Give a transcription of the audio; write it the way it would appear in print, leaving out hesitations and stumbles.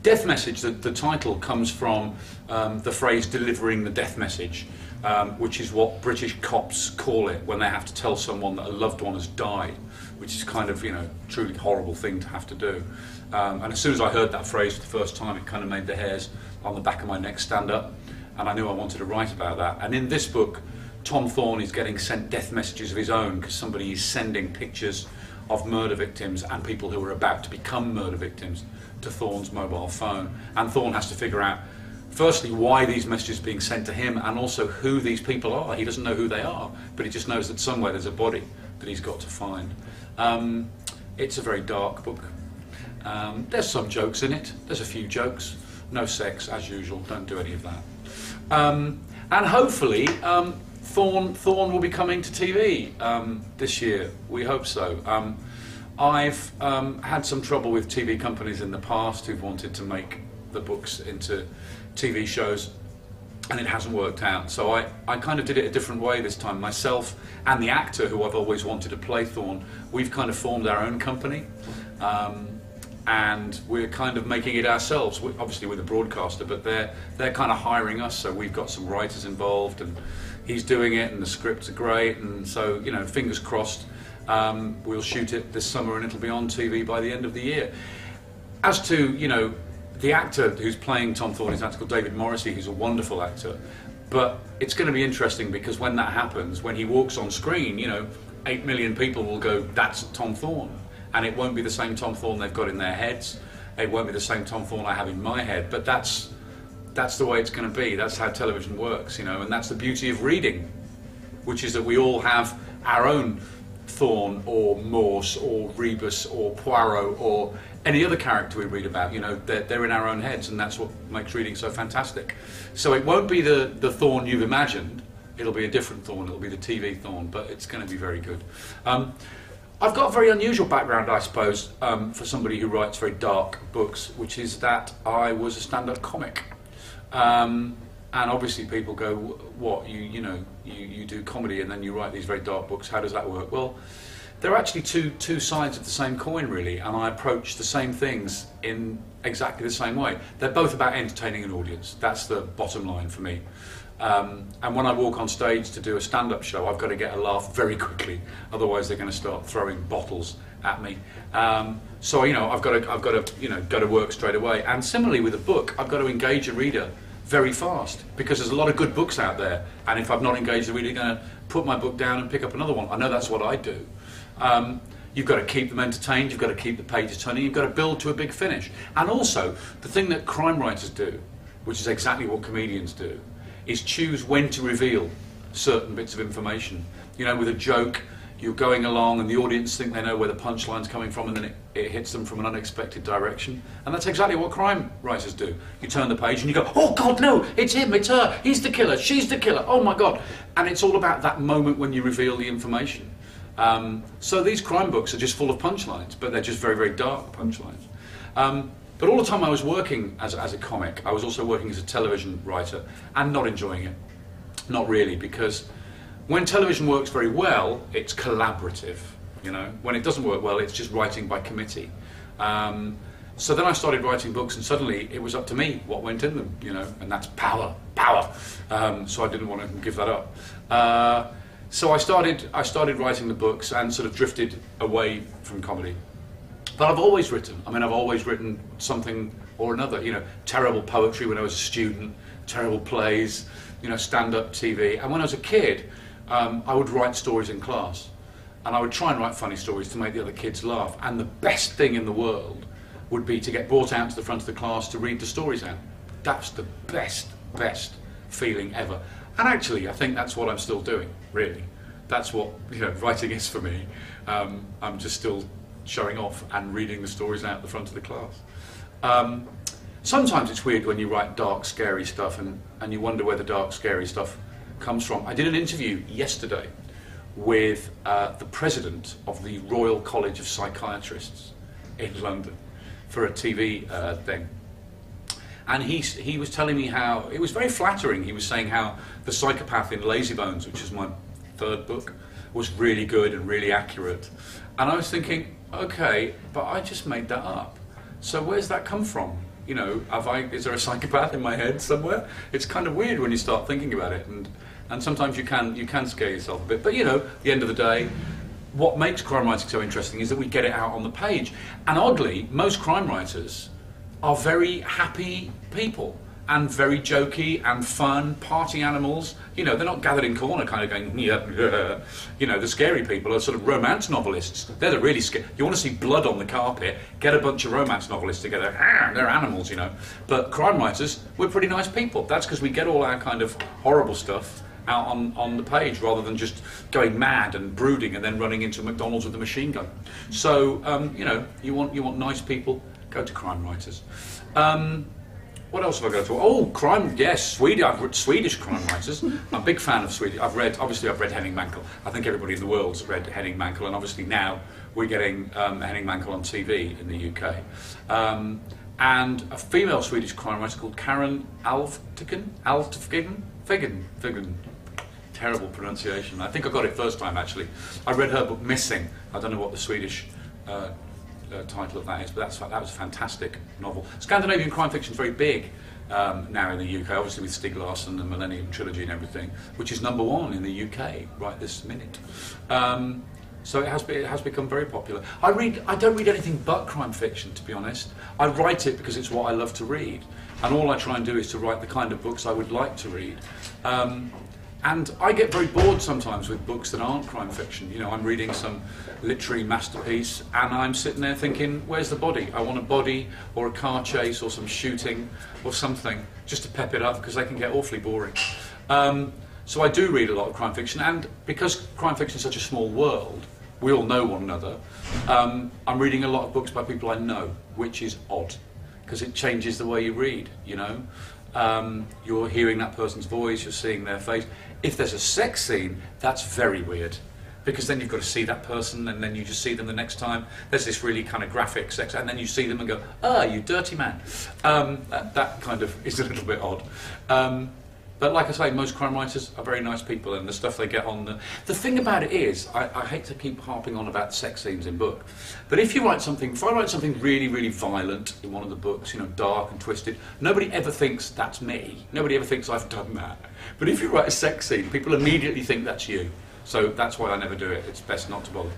Death message, the title comes from the phrase delivering the death message, which is what British cops call it when they have to tell someone that a loved one has died, which is kind of, you know, truly horrible thing to have to do. And as soon as I heard that phrase for the first time, it kind of made the hairs on the back of my neck stand up, and I knew I wanted to write about that. And in this book, Tom Thorne is getting sent death messages of his own because somebody is sending pictures of murder victims and people who are about to become murder victims to Thorne's mobile phone. And Thorne has to figure out, firstly, why these messages are being sent to him, and also who these people are. He doesn't know who they are, but he just knows that somewhere there's a body that he's got to find. It's a very dark book. There's some jokes in it. There's a few jokes. No sex, as usual. Don't do any of that. And hopefully, Thorne will be coming to TV this year. We hope so. I've had some trouble with TV companies in the past who've wanted to make the books into TV shows, and it hasn't worked out. So I kind of did it a different way this time. Myself and the actor who I've always wanted to play Thorne, we've kind of formed our own company. And we're kind of making it ourselves, obviously with a broadcaster, but they're kind of hiring us, so we've got some writers involved, and he's doing it, and the scripts are great, and so, you know, fingers crossed, we'll shoot it this summer and it'll be on TV by the end of the year. As to, you know, the actor who's playing Tom Thorne is an actor called David Morrissey, who's a wonderful actor, but it's going to be interesting because when that happens, when he walks on screen, you know, 8 million people will go, that's Tom Thorne. And it won't be the same Tom Thorne they've got in their heads. It won't be the same Tom Thorne I have in my head. But that's the way it's going to be. That's how television works, you know. And that's the beauty of reading, which is that we all have our own Thorne or Morse or Rebus or Poirot or any other character we read about. You know, they're in our own heads, and that's what makes reading so fantastic. So it won't be the Thorne you've imagined. It'll be a different Thorne. It'll be the TV Thorne, but it's going to be very good. I've got a very unusual background, I suppose, for somebody who writes very dark books, which is that I was a stand-up comic. And obviously people go, what, you do comedy and then you write these very dark books, how does that work? Well, there are actually two sides of the same coin, really, and I approach the same things in exactly the same way. They're both about entertaining an audience. That's the bottom line for me. And when I walk on stage to do a stand-up show, I've got to get a laugh very quickly, otherwise they're going to start throwing bottles at me. So, you know, I've got to go to work straight away. And similarly with a book, I've got to engage a reader very fast, because there's a lot of good books out there, and if I've not engaged the reader, they're going to put my book down and pick up another one. I know that's what I do. You've got to keep them entertained, you've got to keep the pages turning, you've got to build to a big finish. And also, the thing that crime writers do, which is exactly what comedians do, is choose when to reveal certain bits of information. You know, with a joke, you're going along and the audience think they know where the punchline's coming from, and then it hits them from an unexpected direction. And that's exactly what crime writers do. You turn the page and you go, oh God, no, it's him, it's her, he's the killer, she's the killer, oh my God. And it's all about that moment when you reveal the information. So these crime books are just full of punchlines, but they're just very, very dark punchlines. But all the time I was working as a comic, I was also working as a television writer and not enjoying it. Not really, because when television works very well, it's collaborative, you know. When it doesn't work well, it's just writing by committee. So then I started writing books, and suddenly it was up to me what went in them, you know, and that's power. So I didn't want to give that up. So I started writing the books and sort of drifted away from comedy. But I've always written. I mean, I've always written something or another. You know, terrible poetry when I was a student, terrible plays, you know, stand-up TV. And when I was a kid, I would write stories in class, and I would try and write funny stories to make the other kids laugh. And the best thing in the world would be to get brought out to the front of the class to read the stories out. That's the best feeling ever. And actually, I think that's what I'm still doing. Really, that's what, you know, writing is for me. I'm just still showing off and reading the stories out the front of the class. Sometimes it's weird when you write dark, scary stuff and you wonder where the dark, scary stuff comes from. I did an interview yesterday with the president of the Royal College of Psychiatrists in London for a TV thing. And he was telling me how, it was very flattering, he was saying how The Psychopath in Lazybones, which is my third book, was really good and really accurate. And I was thinking, okay, but I just made that up. So where's that come from? You know, is there a psychopath in my head somewhere? It's kind of weird when you start thinking about it, and sometimes you can scare yourself a bit. But you know, at the end of the day, what makes crime writing so interesting is that we get it out on the page. And oddly, most crime writers are very happy people and very jokey and fun, party animals. You know, they're not gathered in corner kind of going, yeah. You know, the scary people are sort of romance novelists. They're the really scary. You want to see blood on the carpet, get a bunch of romance novelists together. They're animals, you know. But crime writers, we're pretty nice people. That's because we get all our kind of horrible stuff out on the page rather than just going mad and brooding and then running into McDonald's with a machine gun. So, you know, you want nice people, go to crime writers. What else have I got to? Oh, crime, yes, Swedish. I've read Swedish crime writers. I'm a big fan of Swedish. I've read Henning Mankell. I think everybody in the world's read Henning Mankell, and obviously now we're getting Henning Mankell on TV in the UK. And a female Swedish crime writer called Karen Alvtegen. Terrible pronunciation. I think I got it first time actually. I read her book Missing. I don't know what the Swedish title of that is, but that was a fantastic novel. Scandinavian crime fiction is very big now in the UK, obviously with Stieg Larsson and the Millennium Trilogy and everything, which is #1 in the UK right this minute. So it has become very popular. I don't read anything but crime fiction, to be honest. I write it because it's what I love to read, and all I try and do is to write the kind of books I would like to read. And I get very bored sometimes with books that aren't crime fiction. You know, I'm reading some literary masterpiece and I'm sitting there thinking, where's the body? I want a body or a car chase or some shooting or something, just to pep it up, because they can get awfully boring. So I do read a lot of crime fiction, and because crime fiction is such a small world, we all know one another, I'm reading a lot of books by people I know, which is odd, because it changes the way you read, you know. You're hearing that person's voice, you're seeing their face. If there's a sex scene, that's very weird, because then you've got to see that person and then you just see them the next time. There's this really kind of graphic sex, and then you see them and go, ah, you dirty man. That kind of is a little bit odd. But like I say, most crime writers are very nice people, and the stuff they get on the thing about it is, I hate to keep harping on about sex scenes in book, but if I write something really, really violent in one of the books, you know, dark and twisted, nobody ever thinks that's me. Nobody ever thinks I've done that. But if you write a sex scene, people immediately think that's you. So that's why I never do it. It's best not to bother.